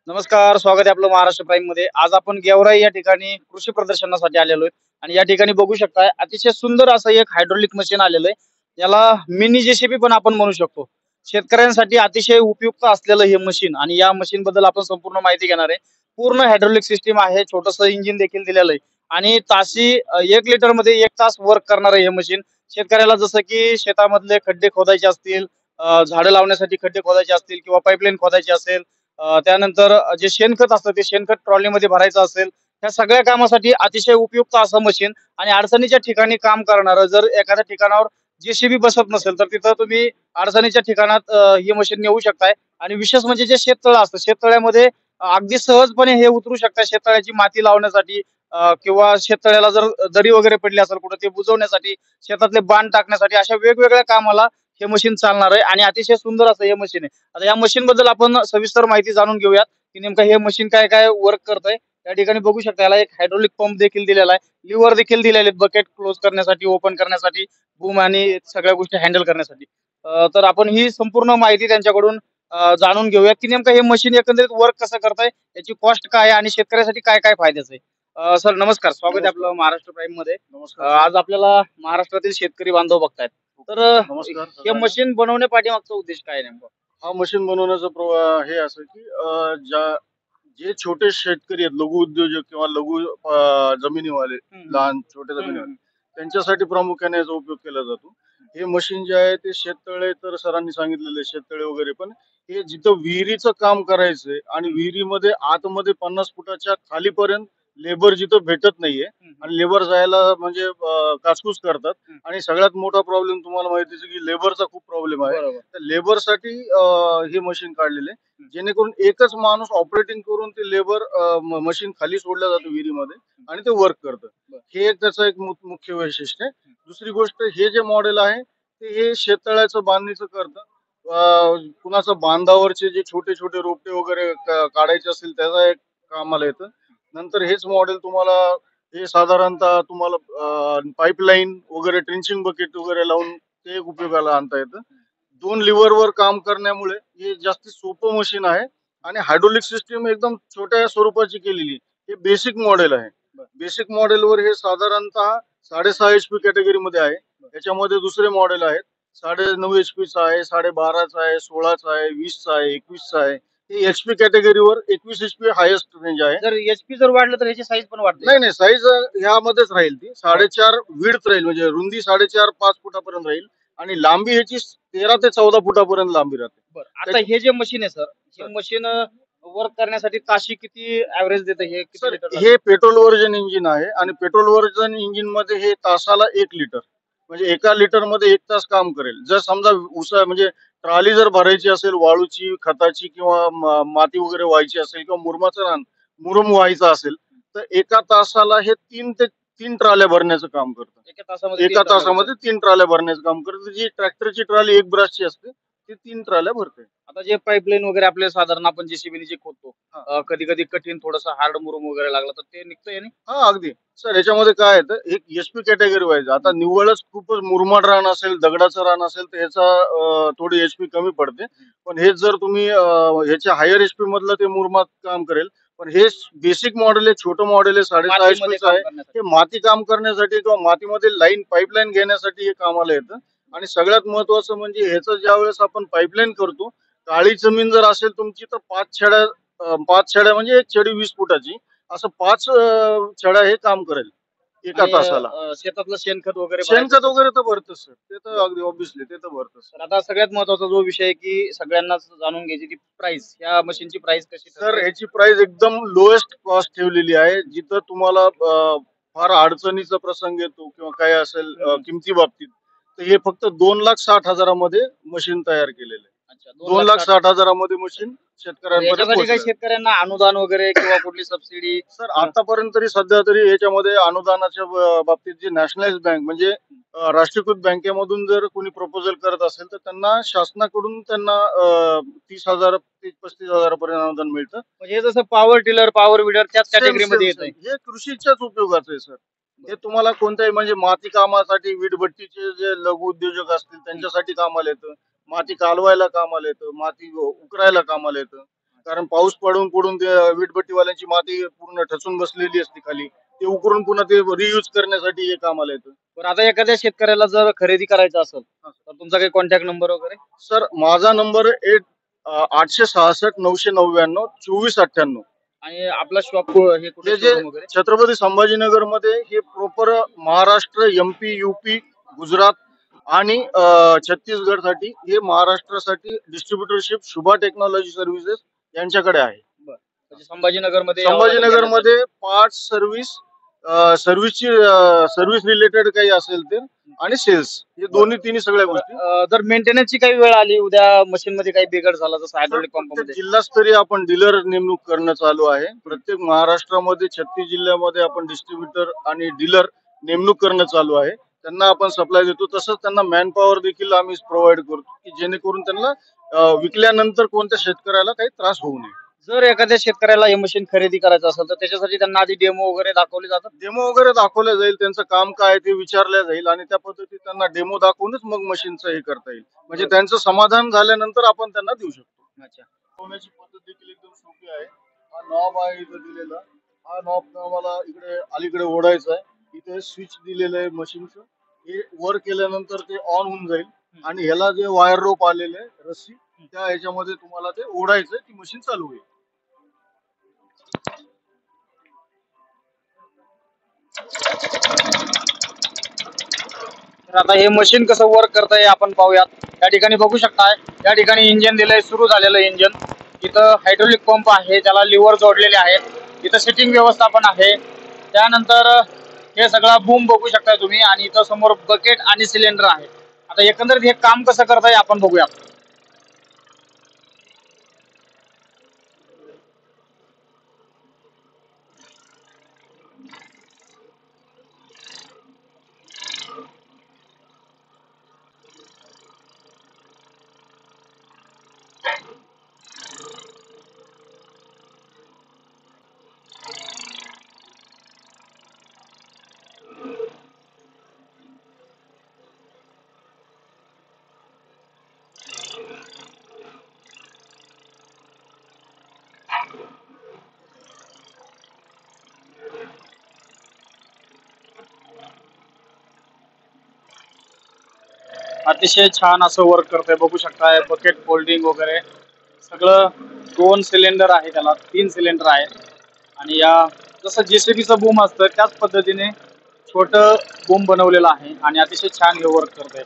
नमस्कार, स्वागत आहे आपलं महाराष्ट्र प्राईम मध्ये. आज आपण गेवराई या ठिकाणी कृषी प्रदर्शनासाठी आलेलो आहे आणि या ठिकाणी बघू शकता अतिशय सुंदर असं एक हायड्रोलिक मशीन आलेलं आहे. याला मिनी जेसीबी पण आपण म्हणू शकतो. शेतकऱ्यांसाठी अतिशय उपयुक्त असलेलं हे मशीन आणि या मशीन बद्दल आपण संपूर्ण माहिती घेणार आहे. पूर्ण हायड्रोलिक सिस्टीम आहे, छोटंसं इंजिन देखील दिलेलं आहे आणि ताशी 1 लिटर मध्ये 1 तास वर्क करणार आहे हे मशीन. शेतकऱ्याला जसं की शेतामधले खड्डे खोदायचे असतील, झाडं लावण्यासाठी खड्डे खोदायचे असतील किंवा पाईपलाईन खोदायची असेल, त्यानंतर जे शेणखत असतं ते शेणखत ट्रॉलीमध्ये भरायचं असेल, ह्या सगळ्या कामासाठी अतिशय उपयुक्त असं मशीन आणि अडचणीच्या ठिकाणी काम करणारं. जर एखाद्या ठिकाणावर जेसीबी बसत नसेल तर तिथं तुम्ही अडचणीच्या ठिकाणात ही मशीन नेऊ शकताय. आणि विशेष म्हणजे जे शेततळं असतं, शेततळ्यामध्ये अगदी सहजपणे हे उतरू शकता शेततळ्याची माती लावण्यासाठी, किंवा शेततळ्याला जर दरी वगैरे पडली असेल कुठं ते बुजवण्यासाठी, शेतातले बांध टाकण्यासाठी अशा वेगवेगळ्या कामाला हे मशीन चालणार आहे आणि अतिशय सुंदर असं हे मशीन आहे. आता या मशीन बद्दल आपण सविस्तर माहिती जाणून घेऊयात की नेमकं हे मशीन काय काय वर्क करतंय. त्या ठिकाणी बघू शकता याला एक हायड्रोलिक पंप देखील दिलेला आहे, लिव्हर देखील दिलेले आहेत बकेट क्लोज करण्यासाठी, ओपन करण्यासाठी, बूम आणि सगळ्या गोष्टी हँडल करण्यासाठी. तर आपण ही संपूर्ण माहिती त्यांच्याकडून जाणून घेऊयात की नेमकं हे मशीन एकंदरीत वर्क कसं करतंय, याची कॉस्ट काय आहे आणि शेतकऱ्यासाठी काय काय फायद्याचं आहे. सर नमस्कार, स्वागत आहे आपलं नमस्कार. महाराष्ट्र प्राईम मध्ये. नमस्कार. आज आपल्याला महाराष्ट्रातील शेतकरी बांधव बघतायत. तर नमस्कार हे सगळ्यांना. मशीन बनवण्यापाठीमागचा उद्देश काय आहे नेमकं? हा मशीन बनवण्याचं हे असं की जे छोटे शेतकरी आहेत, लघु उद्योजक किंवा लघु जमिनीवाले, हं, लहान छोट्या हं, जमिनीवाले, हं, त्यांच्यासाठी प्रामुख्याने याचा उपयोग केला जातो. हे मशीन जे आहे ते शेततळे, तर सरांनी सांगितलेले शेततळे वगैरे, पण हे जिथं विहिरीचं काम करायचंय आणि हं, विहिरीमध्ये आतमध्ये 50 फुटाच्या खालीपर्यंत लेबर जिथं भेटत नाहीये हं, हं, आणि लेबर जायला म्हणजे काचकूच करतात. हं. आणि सगळ्यात मोठा प्रॉब्लेम तुम्हाला माहितीच आहे की लेबरचा खूप प्रॉब्लेम आहे. बरोबर. तर लेबरसाठी हे मशीन काढलेले आहे. हं, जेणेकरून एकच माणूस ऑपरेटिंग करून ते लेबर मशीन खाली सोडलं जातं विहिरीमध्ये हं. आणि ते वर्क करतं. बरं. हे एक त्याचं एक मुख्य वैशिष्ट्य आहे. हं, दुसरी गोष्ट, हे जे मॉडेल आहे ते हे शेततळ्याचं बांधणीचं करतं. कुणाचं बांधावरचे जे छोटे छोटे रोपटे वगैरे काढायचे असतील त्याचा एक कामाला येतं. नंतर हेच मॉडेल तुम्हाला, हे साधारणतः तुम्हाला पाईपलाईन वगैरे, ट्रेंचिंग बकेट वगैरे लावून ते एक उपयोगाला आणता येतं. 2 लिव्हरवर काम करण्यामुळे हे जास्ती सोपं मशीन आहे आणि हायड्रोलिक सिस्टीम एकदम छोट्या स्वरूपाची केलेली आहे. हे बेसिक मॉडेल आहे. बरं. बेसिक मॉडेलवर हे साधारणतः 6.5 एचपी कॅटेगरीमध्ये आहे. त्याच्यामध्ये दुसरे मॉडेल आहेत. 9.5 एचपीचा आहे, 12.5चा आहे, 16चा आहे, 20चा आहे, 21चा आहे. हे एचपी कॅटेगरीवर 21 एचपी हायेस्ट रेंज आहे. जर एचपी जर वाढलं तर ह्याची साईज पण वाढते का? नाही, नाही. साईज ह्यामध्येच राहील ती. 4.5 विड्थ राहील, म्हणजे रुंदी 4.5-5 फुटापर्यंत राहील आणि लांबी ह्याची 13 ते 14 फुटापर्यंत लांबी राहते. बरं. आता हे जे मशीन आहे सर, हे मशीन वर्क करण्यासाठी ताशी किती ॲव्हरेज देतं, हे किती सर, लिटर हे पेट्रोल वर्जन इंजिन आहे आणि पेट्रोल वर्जन इंजिन मध्ये हे तासाला 1 लिटर, म्हणजे एका लिटर मध्ये 1 तास काम करेल. जर समजा म्हणजे ट्रॉली जर भरायची असेल वाळूची, खताची किंवा माती वगैरे व्हायची असेल किंवा मुरुम व्हायचा असेल, तर एका तासाला हे 3 ट्रॉल्या भरण्याचं काम करतं. एका तासामध्ये एका 3 ट्रॉल्या भरतात? तासामध्ये 3 ट्रॉल्या भरण्याचं काम करतं. जी ट्रॅक्टरची ट्रॉली 1 ब्रासची असते, ती 3 ट्रॉल्या भरते. आता जे पाईपलाईन वगैरे आपले साधारण आपण जेसीबीने जे खोदतो, हा. कधी-कधी कठीण थोडंसं हार्ड मुरुम वगैरे लागला तर ते निघतं याने? हा, अगदी. सर, याच्यामध्ये काय येतं, एक एचपी कॅटेगरी वाईज, आता निव्वळच खूपच मुरमाड रान असेल, दगडाचं रान असेल, तर ह्याचा थोडी एचपी कमी पडते. पण हेच जर तुम्ही ह्याच्या हायर एचपी मधलं ते मुरमाड काम करेल. पण हे बेसिक मॉडेल आहे, छोटं मॉडेल आहे, 6.5 मातीमध्ये एचपीचं काम आहे. करण्यासाठी. हे माती काम करण्यासाठी किंवा मातीमध्ये पाईपलाईन घेण्यासाठी हे कामाला येतं. आणि सगळ्यात महत्वाचं म्हणजे ह्याचं ज्यावेळेस आपण पाईपलाईन करतो, काळी जमीन जर असेल तुमची, तर 5 छड्या म्हणजे 1 छडी 20 फुटाची, असं 5 छड्या हे काम करेल एका आणि तासाला. शेतातलं शेणखत वगैरे भरायचं शेणखत असेल वगैरे तर भरतच सर, ते तर बरं. अगदी ऑब्विसली ते तर भरतच. तर आता सगळ्यात महत्वाचा जो विषय आहे की सगळ्यांनाच जाणून घ्यायची ती प्राइस, या मशीनची प्राइस कशी सर, ठरते? ह्याची प्राइस एकदम लोएस्ट कॉस्ट ठेवलेली आहे. जिथं तुम्हाला फार अडचणीचा प्रसंग येतो किंवा काय असेल हं. किमती बाबतीत, तर हे फक्त 2,60,000 मध्ये मशीन तयार केलेलं आहे. 2,60,000. 2,60,000 मध्ये मशीन शेतकऱ्यांपर्यंत याच्यासाठी काही पोहोचलं. शेतकऱ्यांना अनुदान वगैरे किंवा कुठली सबसिडी? सर, आतापर्यंत तरी सध्या तरी याच्यामध्ये अनुदानाच्या बाबतीत जी नॅशनलाइज बँक, म्हणजे राष्ट्रीयकृत बँकेमधून जर कोणी प्रपोजल करत असेल, तर त्यांना शासनाकडून त्यांना 30,000 ते 35,000 पर्यंत अनुदान मिळतं. म्हणजे हे जसं पॉवर टिलर, पॉवर विडर त्याच सेम कॅटेगरीमध्ये सेम येत सेम आहे. हे कृषीच्याच उपयोगाचं आहे सर. हे तुम्हाला कोणत्याही म्हणजे माती कामासाठी, वीटभट्टीचे जे लघु उद्योजक असतील त्यांच्यासाठी कामाला येतं. माती कालवायला कामाला येतं, माती उकरायला कामाला येतं. कारण पाऊस पडून पडून ते वीटभट्टीवाल्यांची माती पूर्ण ठसून बसलेली असते खाली, ते उकरून पुन्हा ते रियूज करण्यासाठी हे कामाला येतं. बरं, आता एखाद्या शेतकऱ्याला जर खरेदी करायचं असेल तर तुमचा काही कॉन्टॅक्ट नंबर वगैरे? सर माझा नंबर 866 999 2498. आणि आपला शॉप हे कुठे हे जे showroom वगैरे? छत्रपती संभाजीनगर मध्ये हे proper Maharashtra, MP, UP, Gujarat आणि छत्तीसगड साठी, हे महाराष्ट्रासाठी डिस्ट्रीब्युटरशिप शुभा टेक्नॉलॉजी सर्व्हिसेस यांच्याकडे आहे. म्हणजे संभाजीनगर मध्ये संभाजीनगर मध्ये पार्ट्स सर्व्हिस, सर्व्हिस रिलेटेड काही असेल ते, आणि सेल्स, हे दोन्ही तिन्ही सगळ्या गोष्टी. जर मेंटेनन्सची काही वेळ आली, उद्या मशीन मध्ये काही बिघड झाला जसं हायड्रोलिक पंप प्रत्येक मध्ये, जिल्हास्तरीय आपण डीलर नेमणूक करणं चालू आहे. प्रत्येक महाराष्ट्रामध्ये 36 जिल्ह्यामध्ये आपण डिस्ट्रीब्युटर आणि डीलर नेमणूक करणं चालू आहे. त्यांना आपण सप्लाय देतो. तसंच त्यांना मॅन पॉवर देखील आम्ही प्रोव्हाइड करतो, की जेणेकरून त्यांना विकल्यानंतर कोणत्या शेतकऱ्याला काही त्रास होऊ नये. जर एखाद्या शेतकऱ्याला हे मशीन खरेदी करायचं असेल तर त्याच्यासाठी त्यांना आधी डेमो वगैरे दाखवले जातात? डेमो वगैरे दाखवलं जाईल, त्यांचं काम काय आहे ते विचारलं जाईल, आणि त्या पद्धतीत त्यांना डेमो दाखवूनच मग मशीनचं हे करता येईल. म्हणजे त्यांचं समाधान झाल्यानंतर आपण त्यांना देऊ शकतो. अच्छा. होण्याची पद्धत देखील एकदम सोपी आहे. हा नॉब आहे इथं दिलेला, हा नॉब आम्हाला इकडे अलीकडे ओढायचा आहे. इथे स्विच दिलेलं आहे मशीनचं, हे वर केल्यानंतर ते ऑन होऊन जाईल, आणि ह्याला जे वायर रोप आलेलं आहे रस्सी, त्या ह्याच्यामध्ये तुम्हाला ते ओढायचं, ती मशीन चालू होईल. तर आता हे मशीन कसं वर्क करतंय आपण पाहूयात. या ठिकाणी बघू शकताय, या ठिकाणी इंजिन दिलंय, सुरू झालेलं इंजिन. इथं हायड्रोलिक पंप आहे, त्याला लिव्हर जोडलेले आहेत. इथं सिटिंग व्यवस्थापन आहे. त्यानंतर हे सगळा बूम बघू शकताय तुम्ही, आणि इथं समोर बकेट आणि सिलेंडर आहे. आता एकंदरीत हे काम कसं करतंय आपण बघूयात. अतिशय छान असं वर्क करतंय, बघू शकताय. बकेट फोल्डिंग वगैरे सगळं. 2 सिलेंडर आहे, त्याला 3 सिलेंडर आहेत. आणि या जसं जेसीबीचं बूम असतं त्याच पद्धतीने छोटं बूम बनवलेलं आहे, आणि अतिशय छान हे वर्क करतंय.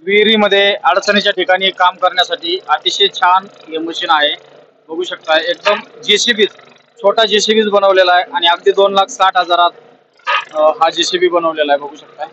विहिरीमध्ये अडचणीच्या ठिकाणी काम करण्यासाठी अतिशय छान हे मशीन आहे. बघू शकताय, एकदम जेसीबी, छोटा जेसीबीच बनवलेला आहे, आणि अगदी 2,60,000 हा जेसीबी बनवलेला आहे, बघू शकताय.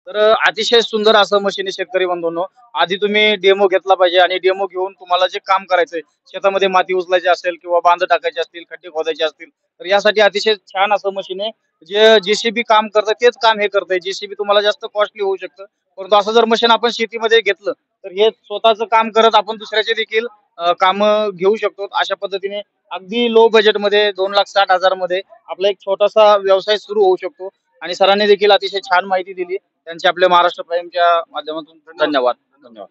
तर अतिशय सुंदर असं मशीन आहे शेतकरी बंधूंनो. आधी तुम्ही डेमो घेतला पाहिजे, आणि डेमो घेऊन तुम्हाला जे काम करायचंय, शेतामध्ये माती उचलायची असेल किंवा बांध टाकायचे असतील, खड्डे खोदायचे असतील, तर यासाठी अतिशय छान असं मशीन आहे. जे जेसीबी काम करतं तेच काम हे करतंय. जेसीबी तुम्हाला जास्त कॉस्टली होऊ शकतं, परंतु असं जर मशीन आपण शेतीमध्ये घेतलं तर हे स्वतःचं काम करत आपण दुसऱ्याचे देखील काम घेऊ शकतो. अशा पद्धतीने अगदी लो बजेटमध्ये 2,60,000 मध्ये आपला एक छोटासा व्यवसाय सुरू होऊ शकतो. आणि सरांनी देखील अतिशय छान माहिती दिली. त्यांचे आपल्या महाराष्ट्र प्राईमच्या माध्यमातून धन्यवाद. धन्यवाद.